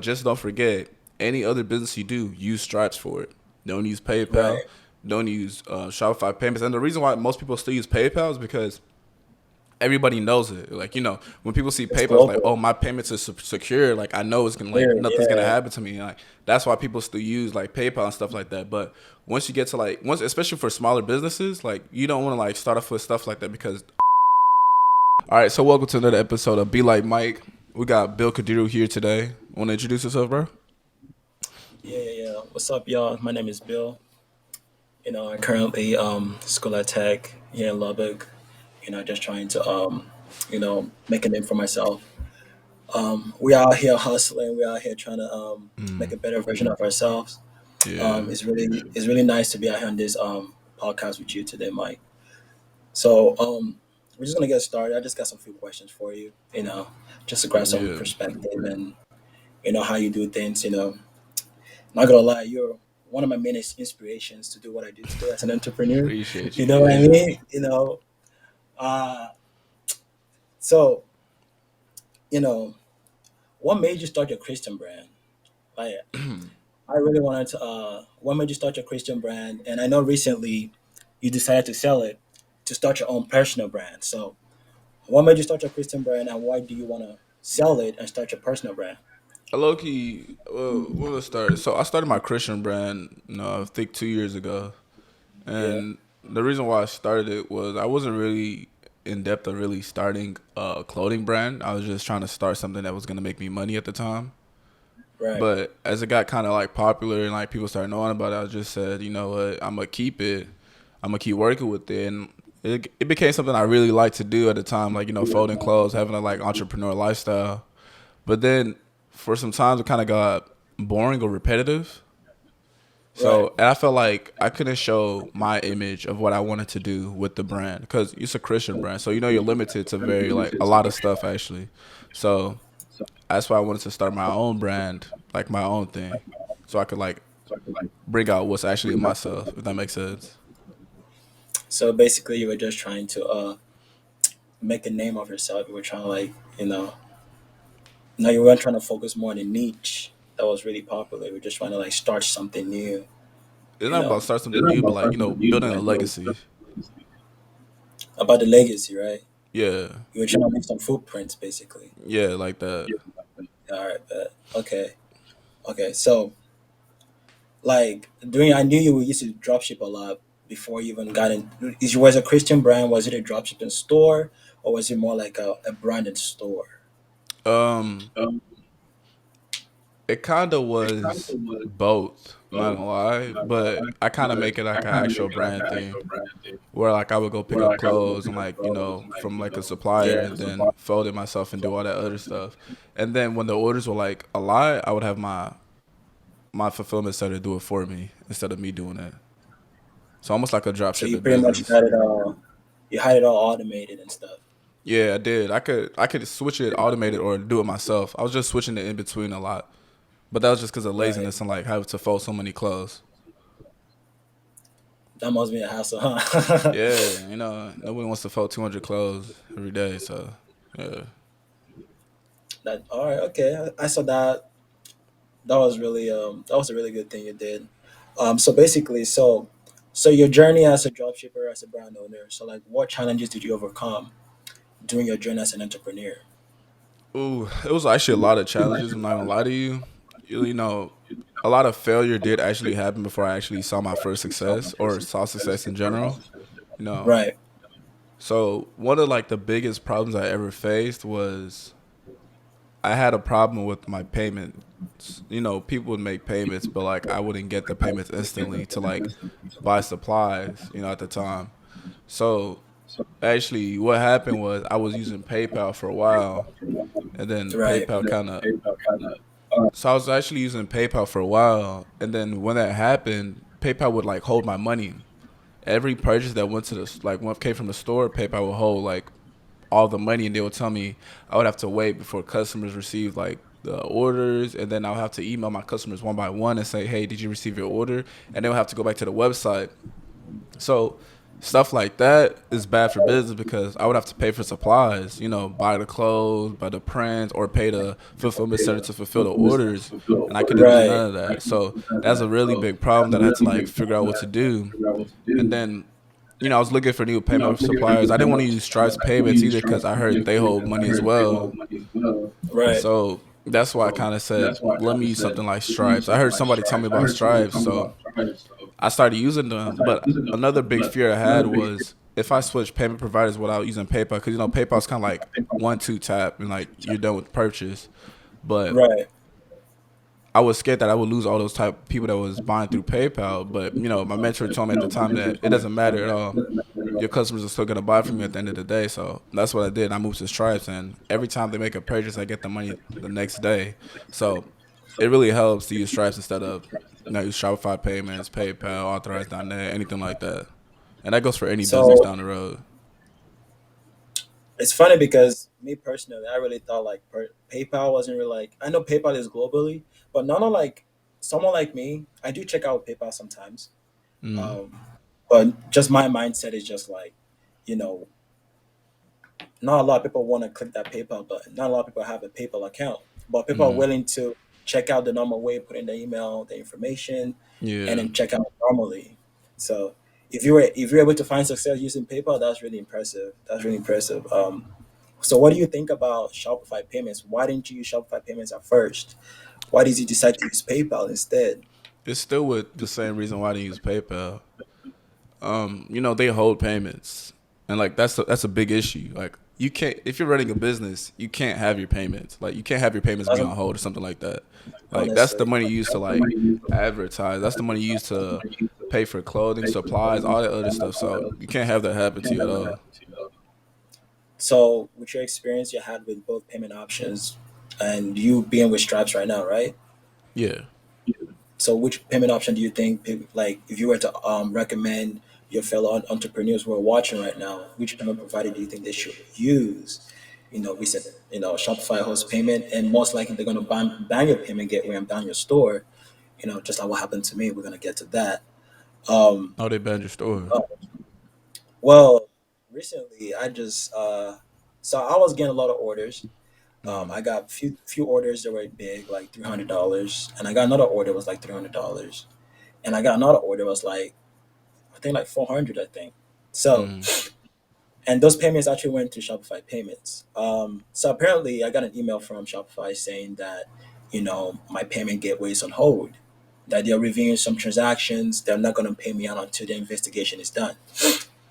just don't forget, any other business you do, use Stripes for it. Don't use PayPal. Right. Don't use Shopify payments. And the reason why most people still use PayPal is because everybody knows it. Like, when people see It's PayPal, it's like, global. oh, my payments are secure. Like, I know it's gonna, like, Clear. nothing's gonna Yeah. happen to me. Like, that's why people still use like PayPal and stuff like that. But once you get to like, especially for smaller businesses, like, you don't want to like start off with stuff like that because. All right, so welcome to another episode of Be Like Mike. We got Bill Kadiru here today. Want to introduce yourself, bro? Yeah. What's up, y'all? My name is Bill. I currently school at Tech here in Lubbock. Just trying to make a name for myself. We out here hustling. We out here trying to make a better version of ourselves. Yeah. It's really nice to be out here on this podcast with you today, Mike. So we're just gonna get started. I just got some few questions for you. Just to grab some Yeah. perspective and how you do things. Not gonna lie, you're one of my main inspirations to do what I do today as an entrepreneur. Appreciate You you. know what I Yeah. mean? Uh, so you know, what made you start your Christian brand? Like, I really wanted to. What made you start your Christian brand? And I know recently you decided to sell it to start your own personal brand. So, what made you start your Christian brand, and why do you want to sell it and start your personal brand? Low key, well, we'll start. So I started my Christian brand, I think 2 years ago. Yeah. And the reason why I started it was I wasn't really in depth of really starting a clothing brand. I was just trying to start something that was going to make me money at the time. Right. But as it got kind of like popular and like people started knowing about it, I just said, you know what, I'm going to keep it. I'm going to keep working with it. And it became something I really liked to do at the time, like, folding clothes, having a like entrepreneur lifestyle. But then for some times it kind of got boring or repetitive. Right. So, and I felt like I couldn't show my image of what I wanted to do with the brand because it's a Christian brand. So, you're limited to very, like, a lot of stuff, actually. So, that's why I wanted to start my own brand, like my own thing. So I could, like, bring out what's actually myself, if that makes sense. So basically, you were just trying to make a name of yourself. You were trying to no, you weren't trying to focus more on a niche that was really popular. You were just trying to start something new. It's You not about know start something new, but, like, building a legacy. about the legacy, right? Yeah. You were trying to make some footprints, basically. Yeah, like that. All right, but okay. So during, I knew you used to dropship a lot before you even got in. Was a Christian brand? Was it a dropshipping store, or was it more like a branded store? Um, It kind of was both, not gonna lie, but I kind of make it like an actual brand thing where like I would go pick up clothes and like, from like a supplier Yeah. and then fold it myself and do all that other stuff. And then when the orders were like a lot, I would have my fulfillment center do it for me instead of me doing it. So almost like a drop So you shipping pretty much business. had it all. You had it all automated and stuff. Yeah, I did. I could switch it automated or do it myself. I was just switching it in between a lot. But that was just because of Right. laziness and like having to fold so many clothes. That must be a hassle, huh? Yeah, nobody wants to fold 200 clothes every day, so yeah. That all right? Okay, I saw that. That was a really good thing you did. So basically, so your journey as a dropshipper, as a brand owner. So what challenges did you overcome during your journey as an entrepreneur? Ooh, it was actually a lot of challenges. I'm not gonna lie to you. A lot of failure did actually happen before I actually saw my first success or saw success in general. You know, Right. so one of like the biggest problems I ever faced was I had a problem with my payments. People would make payments, but like I wouldn't get the payments instantly to like buy supplies. At the time. So actually, what happened was I was using PayPal for a while, and then Right. PayPal kind of. So I was actually using PayPal for a while, and then when that happened, PayPal would like hold my money. Every purchase that went to the like what came from the store, PayPal would hold like all the money, and they would tell me I would have to wait before customers received like the orders, and then I'll have to email my customers one by one and say, hey, did you receive your order? And they'll have to go back to the website. So stuff like that is bad for business because I would have to pay for supplies, buy the clothes, buy the prints, or pay the fulfillment center to fulfill the orders, and I couldn't do Right. none of that. So that's a really big problem that I had to like figure out what to do. And then, I was looking for new payment suppliers. I didn't want to use Stripe's payments either because I heard they hold money as well. Right. So that's why I kind of said, let me use something like Stripes. I heard somebody tell me about Stripes, so I started using them. But another big fear I had was if I switch payment providers without using PayPal, because PayPal's kind of like 1-2 tap and like you're done with the purchase. But Right. I was scared that I would lose all those type of people that was buying through PayPal. But my mentor told me at the time that it doesn't matter at all. Your customers are still gonna buy from you at the end of the day. So that's what I did. I moved to Stripes, and every time they make a purchase, I get the money the next day. So it really helps to use Stripes instead of use Shopify payments, PayPal, Authorize.net, anything like that. And that goes for any business So down the road. it's funny because me personally, I really thought like PayPal wasn't really like. I know PayPal is globally, but none of like someone like me. I do check out PayPal sometimes, Mm, um, but just my mindset is just like, you know, not a lot of people want to click that PayPal button. Not a lot of people have a PayPal account, but people are mm, willing to check out the normal way, put in the email, the information, and yeah. then check out normally. So if you're able to find success using PayPal, that's really impressive. That's really impressive. So what do you think about Shopify payments? Why didn't you use Shopify payments at first? Why did you decide to use PayPal instead? It's still with the same reason why I didn't use PayPal. They hold payments, and like that's a big issue. Like you can't if you're running a business, you can't have your payments. Like you can't have your payments be Doesn't on hold or something like that. not Like that's the necessarily. money you use to like advertise. That's the money you use to pay for clothing, supplies, all that other stuff. So you can't have that happen to you at all. So with your experience you had with both payment options and you being with Stripes right now, right? Yeah. So, which payment option do you think, like, if you were to recommend your fellow entrepreneurs who are watching right now, which payment provider do you think they should use? We said, Shopify hosts payment, and most likely they're going to ban your payment gateway and ban your store. Just like what happened to me. We're going to get to that. Um, Oh, they banned your store. uh, well, recently so I was getting a lot of orders. Mm, I got few orders that were big, like $300, and I got another order was like $300, and I got another order was like I think like 400. I think so. mm, And those payments actually went to Shopify payments. So apparently, I got an email from Shopify saying that my payment gateway is on hold. That they're reviewing some transactions. They're not going to pay me out until the investigation is done.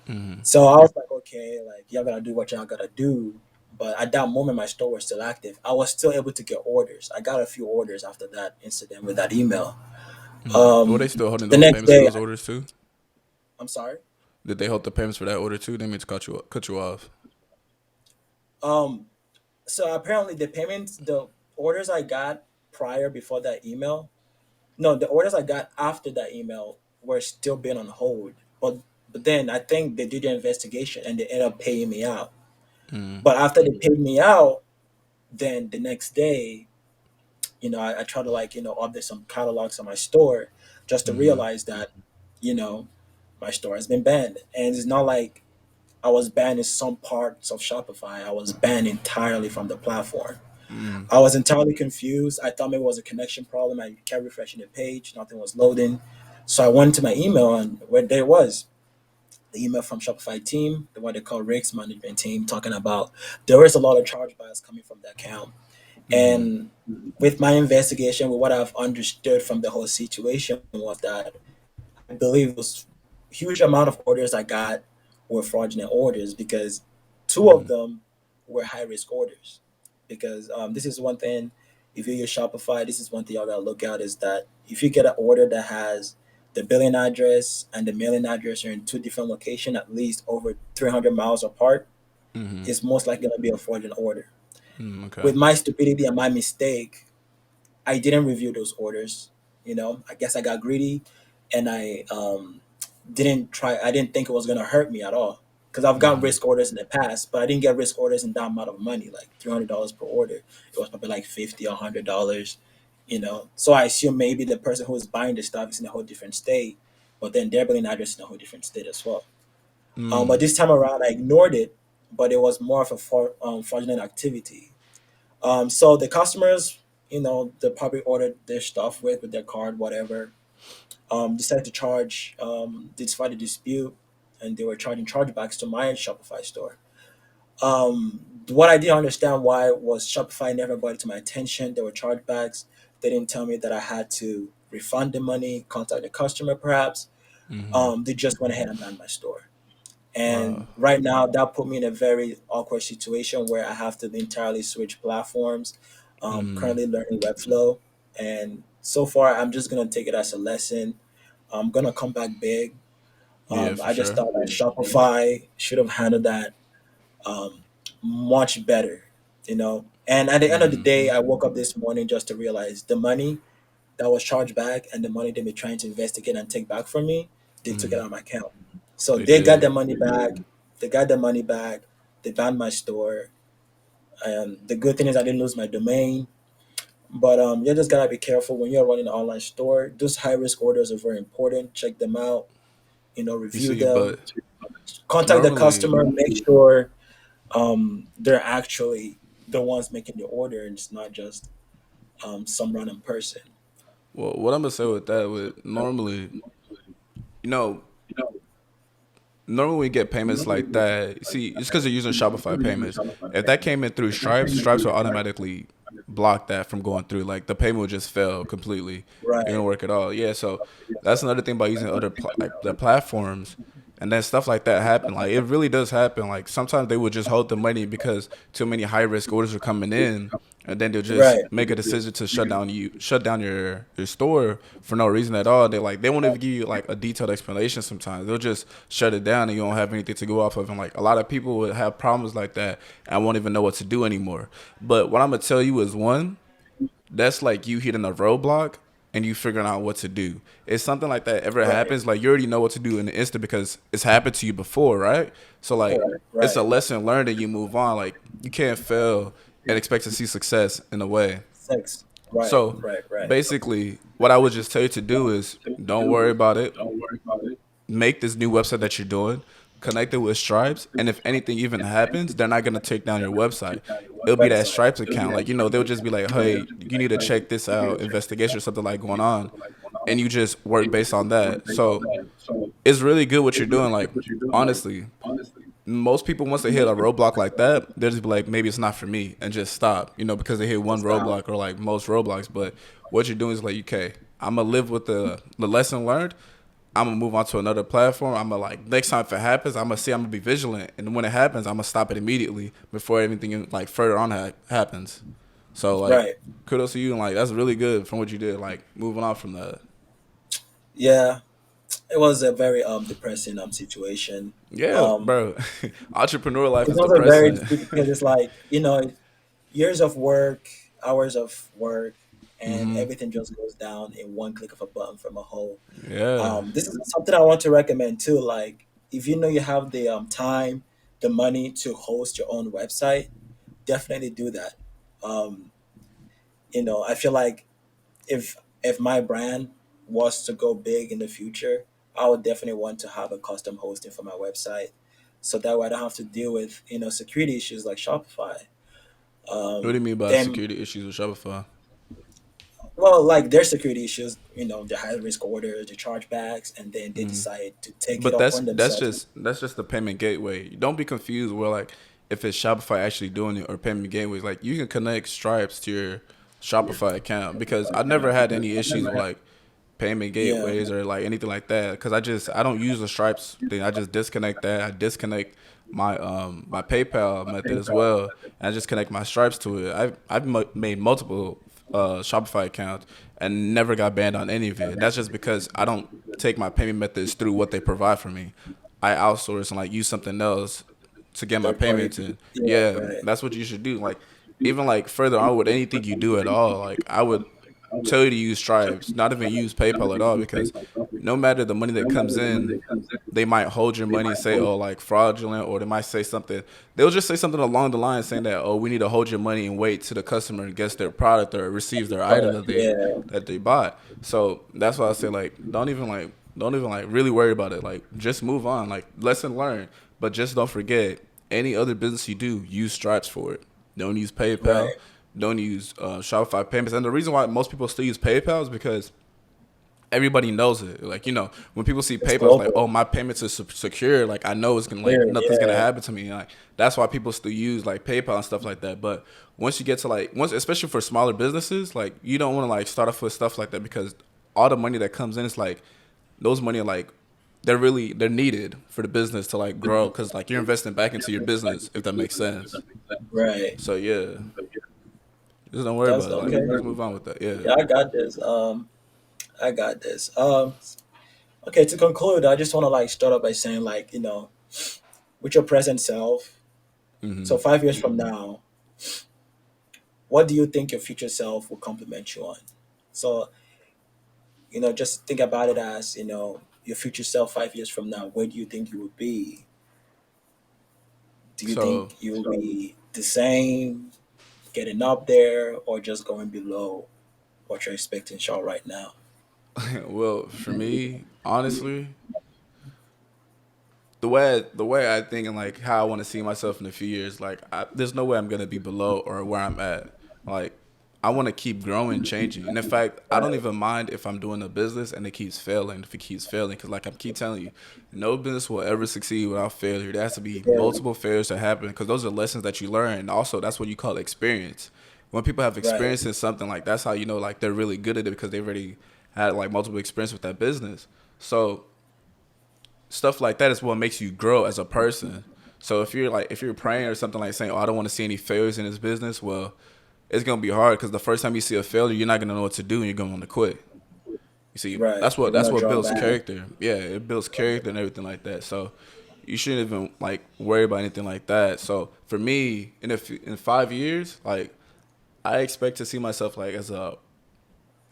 mm, So I was like, okay, like y'all gotta do what y'all gotta do. But at that moment, my store was still active. I was still able to get orders. I got a few orders after that incident with that email. mm. Were they still holding The those next payments for day, those orders too? I'm sorry. Did they hold the payments for that order too? They mean to cut you off. Um, so apparently the orders I got prior before that email, no, the orders I got after that email were still being on hold. But then I think they did the investigation and they ended up paying me out. Mm, But after they paid me out, then the next day, I try to like, update some catalogs on my store just to mm, realize that, you know, my store has been banned. And it's not like I was banned in some parts of Shopify. I was banned entirely from the platform. mm, I was entirely confused. I thought maybe it was a connection problem. I kept refreshing the page, nothing was loading. So I went to my email and where there was the email from Shopify team, the one they call Rick's management team, talking about there is a lot of chargebacks coming from the account. mm, And with my investigation, with what I've understood from the whole situation was that I believe it was huge amount of orders I got were fraudulent orders because two of mm, them were high risk orders. Because this is one thing, if you use Shopify, this is one thing y'all gotta look at is that if you get an order that has the billing address and the mailing address are in two different locations, at least over 300 miles apart, mm, it's most likely gonna be a fraudulent order. mm, okay. With my stupidity and my mistake, I didn't review those orders. I guess I got greedy, and I didn't try. I didn't think it was gonna hurt me at all because I've gotten Mm, risk orders in the past, but I didn't get risk orders in that amount of money, like $300 per order. It was probably like 50 or $100. So I assume maybe the person who is buying the stuff is in a whole different state, but then their billing address is in a whole different state as well. But this time around, I ignored it, but it was more of a fraudulent activity. So the customers, they probably ordered their stuff with their card, whatever. Decided to charge. They decided to dispute, and they were charging chargebacks to my Shopify store. What I didn't understand why was Shopify never brought it to my attention. There were chargebacks. They didn't tell me that I had to refund the money, contact the customer, perhaps. They just went ahead and banned my store. And Wow. right now, that put me in a very awkward situation where I have to entirely switch platforms. Currently learning Webflow, and so far, I'm just gonna take it as a lesson. I'm gonna come back big. Yeah, for I just sure. thought that Shopify should have handled that um, much better. And at the end of the day, I woke up this morning just to realize the money that was charged back and the money they've been trying to investigate and take back from me, they took it out of my account. So They they got did. their money back. They got their money back. They banned my store. And the good thing is I didn't lose my domain. But you just gotta be careful when you're running an online store. Those high risk orders are very important. Check them out. You Review see, them. but Contact the normally, customer. Make sure they're actually the ones making the order, and it's not just some random person. well, what I'm gonna say with that, with normally, you know, normally we get payments like that. See, it's because they're using Shopify payments. If that came in through Stripes, Stripes will automatically block that from going through. Like the payment will just fail completely. It Right. won't work at all. Yeah, so that's another thing about using other like the platforms. And then stuff like that happen. Like it really does happen. Like sometimes they would just hold the money because too many high risk orders are coming in, and then they'll just Right. make a decision to shut down your store for no reason at all. They won't even give you like a detailed explanation. Sometimes they'll just shut it down and you don't have anything to go off of. And like a lot of people would have problems like that and won't even know what to do anymore. But what I'm gonna tell you is one, that's like you hitting a roadblock and you figuring out what to do. If something like that ever Right. happens, like you already know what to do in the instant because it's happened to you before, right? So like it's a Right. lesson learned and you move on. Like you can't fail and expect to see success in a way. Sex. Right. So Right. Right. basically what I would just tell you to do is don't worry about it. Make this new website that you're doing, connect it with Stripes, and if anything even happens, they're not gonna take down your website. It'll be that Website. Stripes account. Like, they'll just be like, hey, you need to check this out, investigation or something like going on. And you just work based on that. So it's really good what you're doing. Like, honestly, most people once they hit a roadblock like that, they'll just be like, maybe it's not for me and just stop, because they hit one Stop. roadblock or like most roadblocks. But what you're doing is like, okay, I'm gonna live with the lesson learned. I'm gonna move on to another platform. I'm gonna like next time if it happens, I'm gonna be vigilant, and when it happens, I'm gonna stop it immediately before anything like further on happens. So like, Right. kudos to you, and like that's really good from what you did. Like moving on from that. Yeah. It was a very depressing situation. Yeah, Um, bro. Entrepreneur life it's is also very depressing. difficult because it's like years of work, hours of work, and everything just goes down in one click of a button from a hole. Yeah. This is something I want to recommend too. Like, if you know you have the time, the money to host your own website, definitely do that. Um, I feel like if my brand was to go big in the future, I would definitely want to have a custom hosting for my website, so that way I don't have to deal with security issues like Shopify. What do you mean by Then, security issues with Shopify? well, like their security issues, the high risk orders, the chargebacks, and then they decide to take it But that's upon that's themselves. just that's just the payment gateway. Don't be confused where like if it's Shopify actually doing it or payment gateways. Like you can connect Stripes to your Shopify account because I've never had any issues with like payment Yeah, gateways or like anything like that. Because I don't use the Stripes thing. I just disconnect that. I disconnect my PayPal method as well, and I just connect my Stripes to it. I've made multiple Shopify accounts and never got banned on any of it. And that's just because I don't take my payment methods through what they provide for me. I outsource and like use something else to get my third party. payments in. Yeah, Yeah, right. that's what you should do. Like even like further on with anything you do at all, like I would tell you to use Stripes, not even use PayPal at all, because no matter the money that comes in, they might hold your money and say, oh, like fraudulent, or they might say something. They'll just say something along the line saying that, oh, we need to hold your money and wait till the customer gets their product or receives their item Product. Yeah, that they bought. So that's why I say like, don't even like Don't even like really worry about it. Like just move on. Like lesson learned. But just don't forget any other business you do, use Stripes for it. Don't use PayPal. Right. Don't use Shopify payments. And the reason why most people still use PayPal is because everybody knows it. Like when people see It's PayPal, it's like, oh, global. my payments are secure. Like I know it's gonna like Clear. nothing's gonna Yeah. happen to me. Like that's why people still use like PayPal and stuff like that. But once you get to like once, especially for smaller businesses, like you don't want to like start off with stuff like that because all the money that comes in is like those money are like they're needed for the business to like grow because like you're investing back into your business if that makes sense. Right. So yeah, just don't worry That's about it. Like okay. just move on with that. Yeah. Yeah, I got this. I got this. Okay, to conclude, I just want to like start off by saying like, with your present self. So 5 years from now, what do you think your future self will compliment you on? So, just think about it as, your future self 5 years from now, where do you think you will be? Do you So think you'll be the same, getting up there, or just going below what you're expecting Shaw right now? well, for me, honestly, the way I think and like how I want to see myself in a few years, like there's no way I'm gonna be below or where I'm at. Like I want to keep growing, changing, and in fact, I don't Right. even mind if I'm doing a business and it keeps failing. If it keeps failing, because like I keep telling you, no business will ever succeed without failure. There has to be Yeah. multiple failures to happen because those are lessons that you learn. And also, that's what you call experience. When people have Right. experience in something, like that's how you know like they're really good at it because they already had like multiple experience with that business. So stuff like that is what makes you grow as a person. So if you're praying or something like saying, "Oh, I don't want to see any failures in this business," well, it's gonna be hard because the first time you see a failure, you're not gonna know what to do and you're gonna want to quit. You see, Right. You're that's gonna what draw builds back. character. Yeah, it builds character and everything like that. So you shouldn't even like worry about anything like that. So for me, in 5 years, like I expect to see myself like as a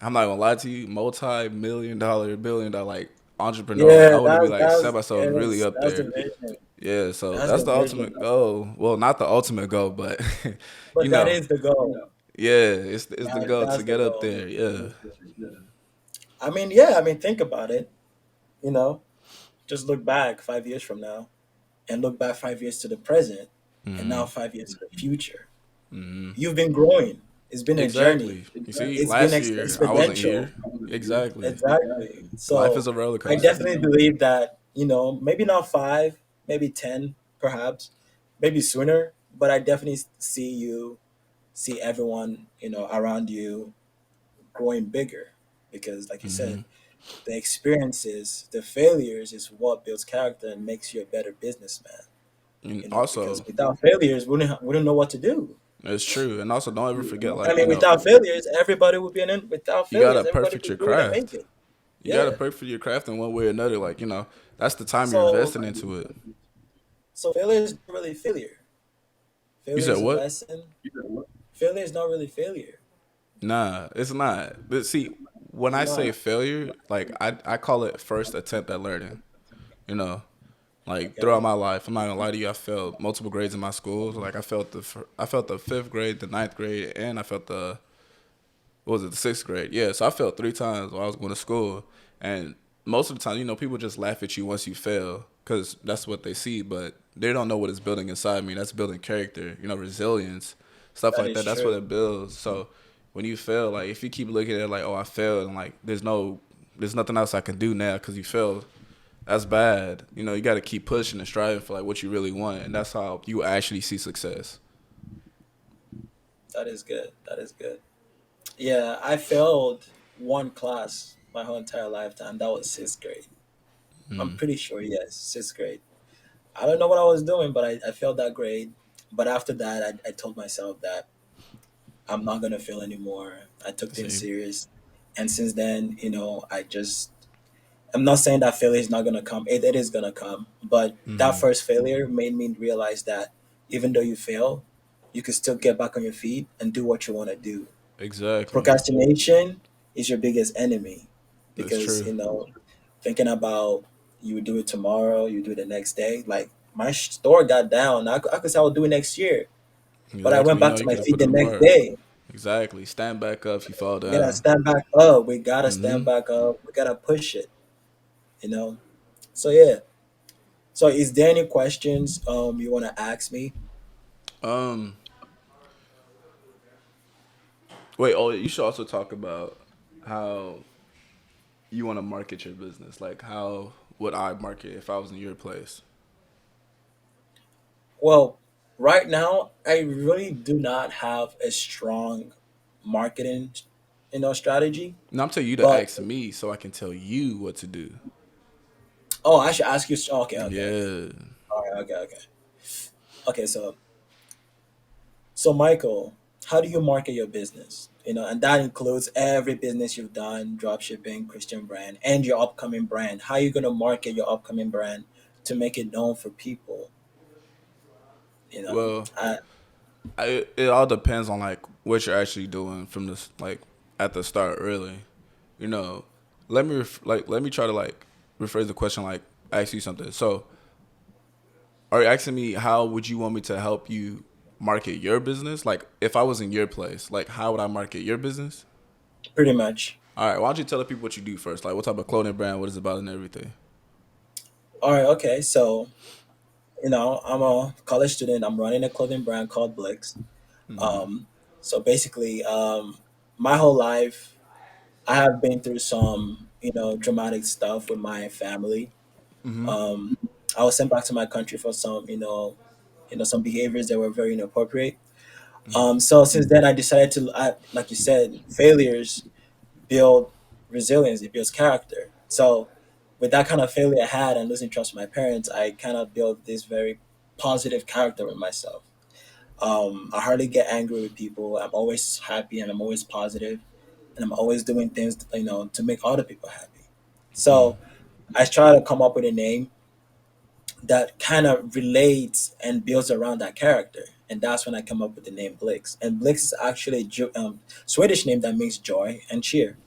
I'm not gonna lie to you, multi-million dollar, billion dollar like entrepreneur. Like I Yeah, want to be that's like set that's myself really yes, up that's the there. vision. Yeah, so That's that's the the vision. ultimate goal. Well, not the ultimate goal, but But you that know, is the goal. yeah, it's the goal to That's the get up goal. there. Yeah. I mean, yeah. I mean, think about it. You know, just look back 5 years from now, and look back 5 years to the present, and now 5 years to the future. You've been growing. It's been a journey. Exactly. You see, It's been last year I wasn't exponential. here. Exactly. Exactly. Life So is a roller I coaster. definitely believe that, maybe not five, maybe 10, perhaps, maybe sooner, but I definitely see everyone, around you growing bigger because, like you said, the experiences, the failures is what builds character and makes you a better businessman, And because also, without failures, we don't know what to do. it's true. And also, don't ever forget, I like mean, without failures, without you gotta failures, everybody perfect your could do it and make craft. it. You gotta Yeah. perfect your craft in one way or another. Like that's the time you're So, investing into it. failure is not really failure. You Failure said is a what? lesson. Failure is not really failure. Nah, it's not. But see, when It's I say not. failure, like I call it first attempt at learning. You know, like throughout Okay. my life, I'm not gonna lie to you. I failed multiple grades in my schools. Like I felt the fifth grade, the ninth grade, and I felt the what was it, the sixth grade. Yeah, so I failed three times while I was going to school. And most of the time, people just laugh at you once you fail because that's what they see, but they don't know what it's building inside me. That's building character, resilience, stuff That like is that. That's what true. it builds. So when you fail, like if you keep looking at it like, oh, I failed, and like there's nothing else I can do now because you failed. That's bad. You got to keep pushing and striving for like what you really want, and that's how you actually see success. That is good. That is good. Yeah, I failed one class my whole entire lifetime. That was sixth grade. I'm pretty sure, yes, sixth grade. I don't know what I was doing, but I failed that grade. But after that, I told myself that I'm not gonna fail anymore. I took things See, serious, and since then, I'm not saying that failure is not gonna come. It is gonna come, but that first failure made me realize that even though you fail, you can still get back on your feet and do what you want to do. exactly. Procrastination is your biggest enemy That's because true. thinking about you would do it tomorrow, you do it the next day. Like my store got down. I could say I'll do it next year, but I went Exactly. back to You my could have feet put the in next work. day. Exactly. Stand back up if you fall We gotta down. stand back up. We gotta stand back up. We gotta push it. you know. So yeah. So is there any questions you want to ask me? Um, wait. Oh, you should also talk about how you want to market your business. Like, how would I market if I was in your place? Well, right now I really do not have a strong marketing, strategy. Now I'm telling you to But ask me so I can tell you what to do. oh, I should ask you. Okay, okay, okay. Yeah. All right, okay, okay. Okay, so Michael, how do you market your business? And that includes every business you've done, drop shipping, Christian brand, and your upcoming brand. How are you going to market your upcoming brand to make it known for people? You know, Well, I, it all depends on like what you're actually doing from this like at the start. Really, you know. Let me try to like rephrase the question. Like ask you something. So, are you asking me how would you want me to help you market your business? Like if I was in your place, like how would I market your business? pretty much. All right, why don't you tell the people what you do first? Like what type of clothing brand, what it's about, and everything. All right, okay. So, I'm a college student. I'm running a clothing brand called Blix. Um, so basically, my whole life, I have been through some, dramatic stuff with my family. Um, I was sent back to my country for some, some behaviors that were very inappropriate. So since then, I decided like you said, failures build resilience. It builds character. So with that kind of failure I had and losing trust with my parents, I kind of built this very positive character in myself. I hardly get angry with people. I'm always happy and I'm always positive, and I'm always doing things, to make other people happy. So I try to come up with a name that kind of relates and builds around that character. And that's when I come up with the name Blix. And Blix is actually a Swedish name that means joy and cheer.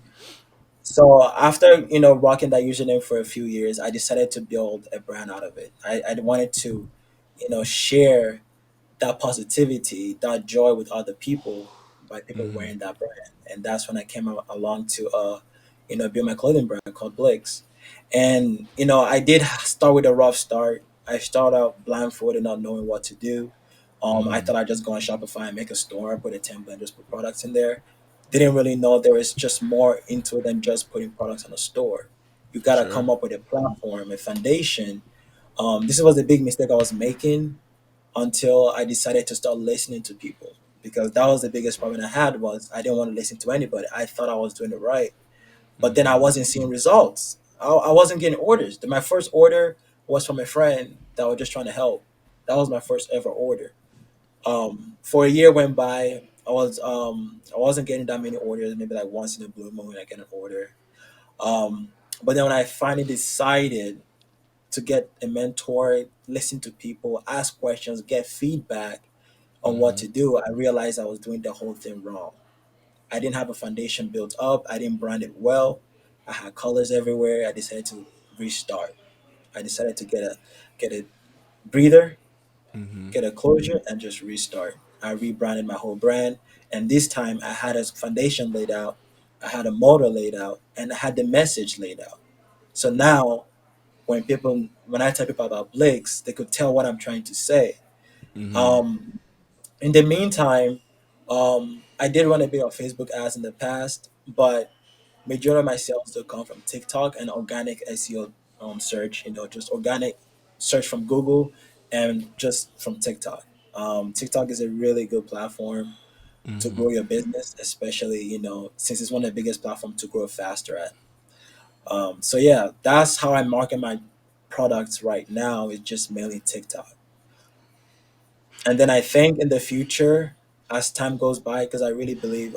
So after rocking that username for a few years, I decided to build a brand out of it. I wanted to, share that positivity, that joy with other people by people wearing that brand. And that's when I came along to build my clothing brand called Blix. And I did start with a rough start. I started out blindfolded, not knowing what to do. I thought I'd just go on Shopify and make a store, put a template, and just put products in there. Didn't really know there was just more into it than just putting products on a store. You For gotta sure. come up with a platform, a foundation. This was a big mistake I was making until I decided to start listening to people, because that was the biggest problem I had. Was I didn't want to listen to anybody. I thought I was doing it right, but then I wasn't seeing results. I wasn't getting orders. My first order was from a friend that was just trying to help. That was my first ever order. For a year went by. I wasn't getting that many orders. Maybe like once in a blue moon I get an order. Um, but then when I finally decided to get a mentor, listen to people, ask questions, get feedback on what to do, I realized I was doing the whole thing wrong. I didn't have a foundation built up. I didn't brand it well. I had colors everywhere. I decided to restart. I decided to get a breather, get a closure, and just restart. I rebranded my whole brand, and this time I had a foundation laid out, I had a motor laid out, and I had the message laid out. So now, when I tell people about Blix, they could tell what I'm trying to say. Um, in the meantime, I did run a bit of Facebook ads in the past, but majority of my sales still come from TikTok and organic SEO search. Just organic search from Google and just from TikTok. TikTok is a really good platform to grow your business, especially since it's one of the biggest platforms to grow faster at. So yeah, that's how I market my products right now. It's just mainly TikTok. And then I think in the future, as time goes by, because I really believe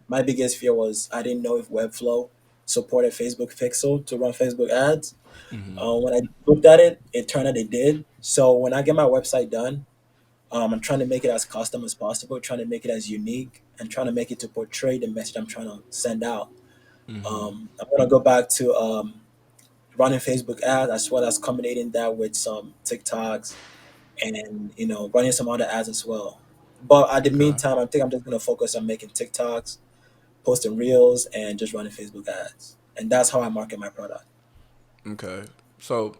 my biggest fear was I didn't know if Webflow supported Facebook Pixel to run Facebook ads. When I looked at it, it turned out it did. So when I get my website done, I'm trying to make it as custom as possible, trying to make it as unique, and trying to make it to portray the message I'm trying to send out. I'm gonna go back to running Facebook ads as well as combinating that with some TikToks and running some other ads as well. But at the Okay. meantime, I think I'm just gonna focus on making TikToks, posting reels, and just running Facebook ads. And that's how I market my product. Okay. So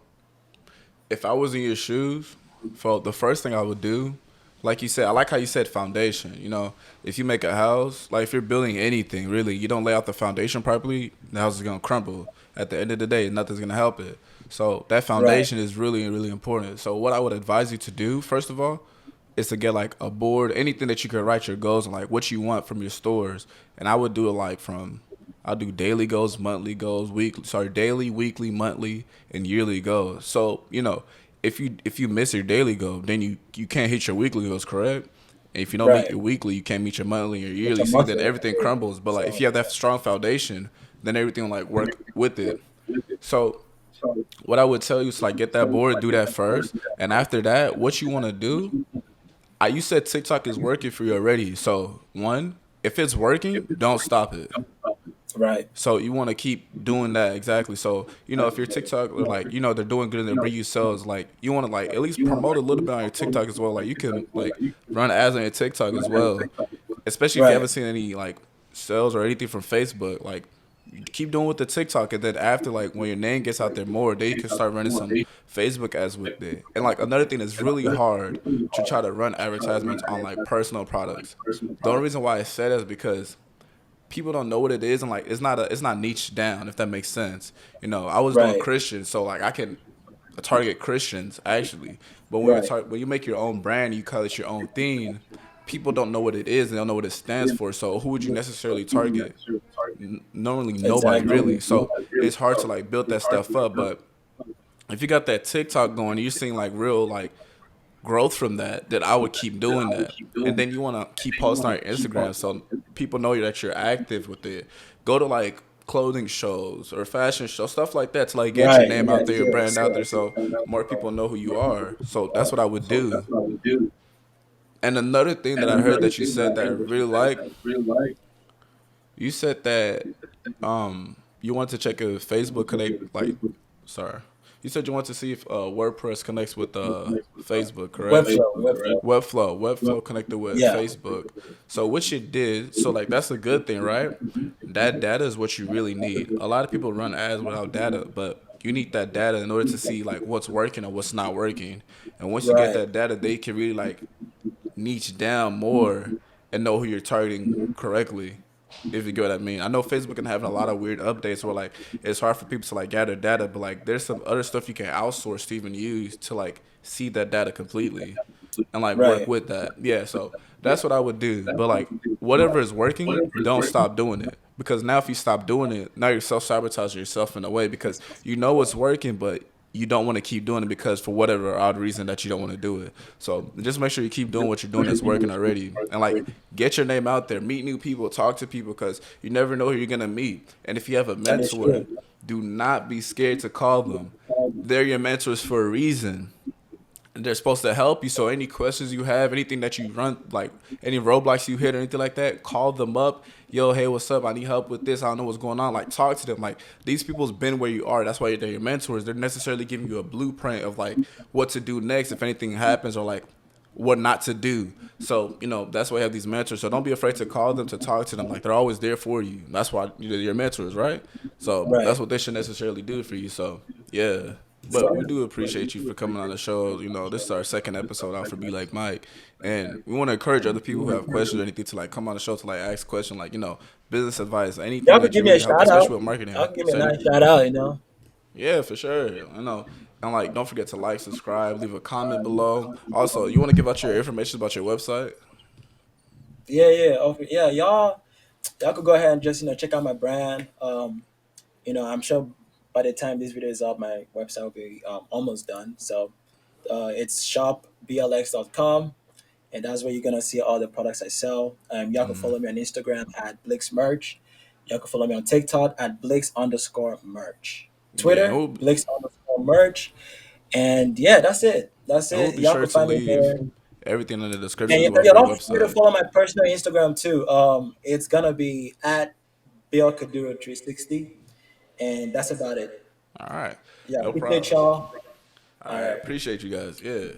if I was in your shoes, for the first thing I would do, like you said, I like how you said foundation. You know, if you make a house, like if you're building anything, really, you don't lay out the foundation properly, the house is gonna crumble. At the end of the day, nothing's gonna help it. So that Right. foundation is really, really important. So what I would advise you to do, first of all, is to get like a board, anything that you could write your goals and like what you want from your stores. And I would do it like from I'll do daily goals, monthly goals, daily, weekly, monthly, and yearly goals. So, if you miss your daily goal, then you can't hit your weekly goals, correct? And if you don't meet Right. your weekly, you can't meet your monthly or It's yearly. a See, then monthly. everything crumbles. But like if So you have that strong foundation, then everything will like work with it. So what I would tell you is like get that board, do that first, and after that, what you want to do, you said TikTok is working for you already. So one, if it's working, don't stop it. right. So you want to keep doing that exactly. So if your TikTok or like they're doing good and they're bringing you sales, like you want to like at least promote a little bit on your TikTok as well. Like you can like run ads on your TikTok as well, especially if you Right. haven't seen any like sales or anything from Facebook. Like you keep doing with the TikTok, and then after like when your name gets out there more, then you can start running some Facebook ads with it. And like another thing that's really hard to try to run advertisements on like personal products. The only reason why I said that is because people don't know what it is, and like it's not niche down, if that makes sense. I was doing Right. Christian, so like I can target Christians actually. But Right. when you make your own brand, you call it your own thing. People don't know what it is, and they don't know what it stands for. So who would you necessarily target? Normally nobody Exactly. really. So it's hard to like build that stuff up. But if you got that TikTok going, you're seeing like real like growth from that, I would keep doing that. And then you want to keep posting on your Instagram so people know that you're active with it. Go to like clothing shows or fashion shows, stuff like that to like get your Right. name out Yes. there, your brand Yes. out there so more people know who you are. So that's what I would do. And another thing that I heard that you said that I really like, you said that you want to check if Facebook connect like sorry. You said you want to see if WordPress connects with Facebook, correct? Webflow. Webflow. Webflow connected with Yeah. Facebook. So what you did, so like that's a good thing, right? That data is what you really need. A lot of people run ads without data, but you need that data in order to see like what's working or what's not working. And once you get Right. that data, they can really like niche down more and know who you're targeting correctly. If you get what I mean. I know Facebook can have a lot of weird updates where like it's hard for people to like gather data, but like there's some other stuff you can outsource to even use to like see that data completely and like work Right. with that. Yeah, so that's what I would do. But like whatever is working, don't stop doing it. Because now if you stop doing it, now you're self sabotaging yourself in a way because you know it's working, but you don't want to keep doing it because for whatever odd reason that you don't want to do it. So just make sure you keep doing what you're doing that's working already, and like get your name out there, meet new people, talk to people because you never know who you're gonna meet. And if you have a That is mentor, true. do not be scared to call them. They're your mentors for a reason. They're supposed to help you. So any questions you have, anything that you run, like any roadblocks you hit or anything like that, call them up. Yo, hey, what's up? I need help with this. I don't know what's going on. Like talk to them. Like these people's been where you are. That's why they're your mentors. They're necessarily giving you a blueprint of like what to do next if anything happens or like what not to do. So, that's why I have these mentors. So don't be afraid to call them, to talk to them. Like they're always there for you. That's why they're your mentors, right? So that's Right. what they should necessarily do for you. So yeah. But we do appreciate you for coming on the show. This is our second episode out for Be Like Mike. And we want to encourage other people who have questions or anything to like come on the show to like ask questions like, business advice, anything Y'all could that you give me a really help, shout out. especially with marketing. Y'all could give me a Say nice it. shout out. Yeah, for sure. And like don't forget to like, subscribe, leave a comment below. Also, you want to give out your information about your website? Yeah. Yeah. Okay. Yeah. Y'all could go ahead and just check out my brand. I'm sure by the time this video is up, my website will be almost done. So it's shopblx.com, and that's where you're gonna see all the products I sell. Y'all can follow me on Instagram at Blix Merch. Y'all can follow me on TikTok at Blix_merch. Yeah, Twitter, Blix_merch. And yeah, that's it. That's and we'll it. be Y'all sure can to find me leave there. everything in the description And as well yeah, for your don't forget to website. follow my personal Instagram too. It's gonna be at Bill Kaduro 360, and that's about it. All right, Yeah, no appreciate problem. y'all. All All right, right. appreciate you guys. Yeah.